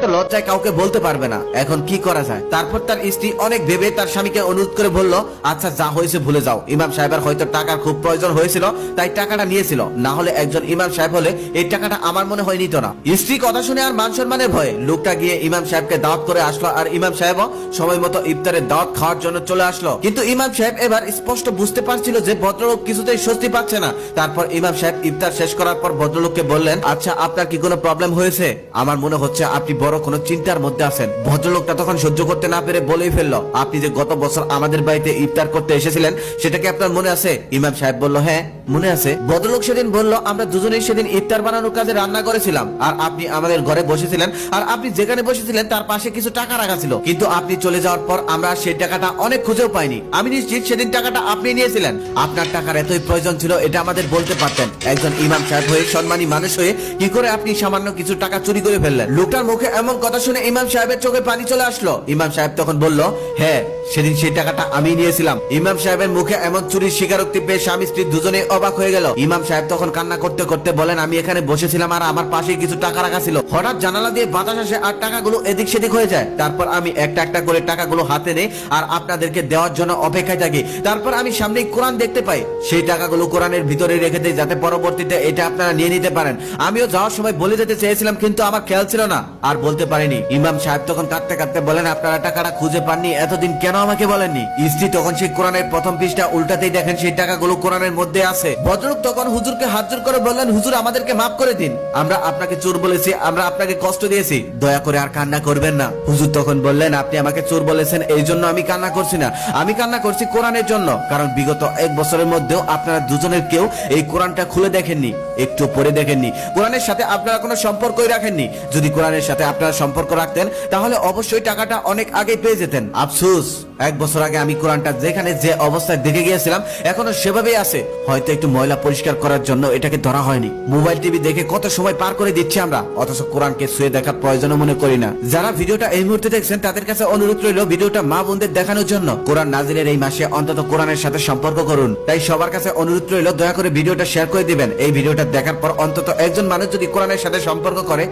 তো লজ্জায় কাউকে বলতে পারবে না, এখন কি করা যায়। তারপর তার স্ত্রী অনেক ভেবে তার স্বামীকে অনুরোধ করে বলল, আচ্ছা যা হয়েছে ভুলে যাও, ইমাম সাহেবের হয়তো টাকার খুব প্রয়োজন হয়েছিল তাই টাকাটা নিয়েছিল, না হলে একজন ইমাম সাহেব হলে এই টাকাটা আমার মনে হয় নিত না। স্ত্রী কথা শুনে আর মান সম্মানের ভয়ে লোকটা গিয়ে ইমাম সাহেবকে দাওয়াত করে আসলো, আর ইমাম সাহেবও সময় মতো ইফতারের দাওয়াত খাওয়ার জন্য চলে আসলো। কিন্তু ইমাম সাহেব এবার স্পষ্ট বুঝতে পারছিল যে ভদ্রলোক কিছুতেই স্বস্তি পাচ্ছে না। তারপর ইমাম সাহেব ইফতার শেষ করার পর ভদ্রলোককে বললেন, আচ্ছা আপনার কি কোনো প্রবলেম হয়েছে? আমার মনে হচ্ছে আপনি বড় কোনো চিন্তার মধ্যে আছেন। ভদ্রলোকটা তখন সহ্য করতে না পেরে বলেই ফেললো, আপনি যে গত বছর আমাদের বাড়িতে ইফতার করতে এসেছিলেন সেটা কি আপনার মনে আছে? ইমাম সাহেব বলল, হ্যাঁ মনে আছে। ভদ্রলোক সেদিন বলল, আমরা দুজনেই সেদিন ইফতার বানানোর কাজে রান্না করেছিলাম, আর আপনি আমাদের ঘরে বসেছিলেন, আর আপনি যেখানে বসেছিলেন তার পাশে কিছু টাকা রাখা ছিল, কিন্তু আপনি চলে যাওয়ার পর আমরা সেই টাকাটা অনেক খুঁজেও পাইনি। আমি নিশ্চিত সেদিন টাকাটা আপনি নিয়েছিলেন। আপনার টাকার এতই প্রয়োজন ছিল এটা আমাদের বলতে পারতেন। একজন ইমাম সাহেব হয়ে, সম্মানী মানুষ হয়ে কি করে আপনি সামান্য কিছু টাকা চুরি করে ফেললেন? লোকটার মুখে এমন কথা শুনে ইমাম সাহেবের চোখে পানি চলে আসলো। ইমাম সাহেব তখন বলল, হ্যাঁ সেদিন সেই টাকাটা আমি নিয়েছিলাম। ইমাম সাহেবের মুখে এমন চুরির স্বীকারোক্তি পেয়ে স্বামী স্ত্রী দুজনে অবাক হয়ে গেল। ইমাম সাহেব তখন কান্না করতে করতে বলেন, আমি এখানে বসেছিলাম আর আমার পাশে কিছু টাকা রাখা ছিল, হঠাৎ জানালা দিয়ে বাতাস আসে আর টাকাগুলো এদিক সেদিক হয়ে যায়। তারপর আমি একটা একটা করে টাকাগুলো হাতে নেই আর আপনাদেরকে দেওয়ার জন্য অপেক্ষায় থাকি। তারপর আমি সামনে কোরআন দেখতে পাই, সেই টাকাগুলো কোরআনের ভিতরে রেখে দেই যাতে পরবর্তীতে এটা আপনারা নিয়ে নিতে পারেন। আমিও যাওয়ার সময় বলে যেতে চেয়েছিলাম কিন্তু আমার খেয়াল ছিল না, আর বলতে পারিনি। ইমাম সাহেব তখন কাঁদতে কাঁদতে বলেন, আপনারা টাকাটা খুঁজে পাননি, এতদিন কেন আমাকে বলেননি? স্ত্রী তখন সেই কোরআনের প্রথম পৃষ্ঠা উল্টাতেই দেখেন সেই টাকাগুলো কোরআনের মধ্যে আছে। ভদ্রলোক তখন হুজুরকে হাত জোড় করে বললেন, হুজুর আমাদেরকে মাফ করে দিন, আমরা আপনাকে চোর বলেছি, আমরা আপনাকে কষ্ট দিয়েছি, দয়া করে আর কান্না করবেন না। হুজুর তখন বললেন, আপনি আমাকে চোর বলেছেন এই জন্য আমি কান্না করছি না, আমি কান্না করছি কোরআনের জন্য, কারণ বিগত 1 বছরের মধ্যেও আপনারা দুজনের কেউ এই কোরআনটা খুলে দেখেননি, একটু পড়ে দেখেননি, কোরআনের সাথে আপনারা কোনো সম্পর্কই রাখেননি। যদি কোরআনের সাথে আপনারা সম্পর্ক রাখতেন তাহলে অবশ্যই টাকাটা অনেক আগে পেয়ে যেতেন। আফসোস 1 বছর আগে আমি কোরআনটা যেখানে যে অবস্থায় দেখে গিয়েছিলাম এখনো সেভাবেই আছে, হয়তো একটু ময়লা পরিষ্কার করার জন্য এটাকে ধরা হয়নি। মোবাইল টিভি দেখে কত সময় পার করে দিচ্ছি আমরা, অথচ কোরআনকে ছুঁয়ে দেখার প্রয়োজনও মনে করি না। যারা ভিডিওটা এই মুহূর্তে দেখছেন তাদের কাছে অনুরোধ রইল ভিডিওটা মা বোনদের দেখানোর জন্য। কোরআন নাজিলের এই মাসে অন্তত কোরআনের সাথে সম্পর্ক করুন। তাই সবার কাছে অনুরোধ রইল দয়া করে ভিডিওটা শেয়ার করে দিবেন। এই ভিডিওটা দেখার পর অন্তত একজন মানুষ যদি কোরআনের সাথে সম্পর্ক করে,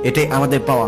এটাই আমাদের পাওয়া।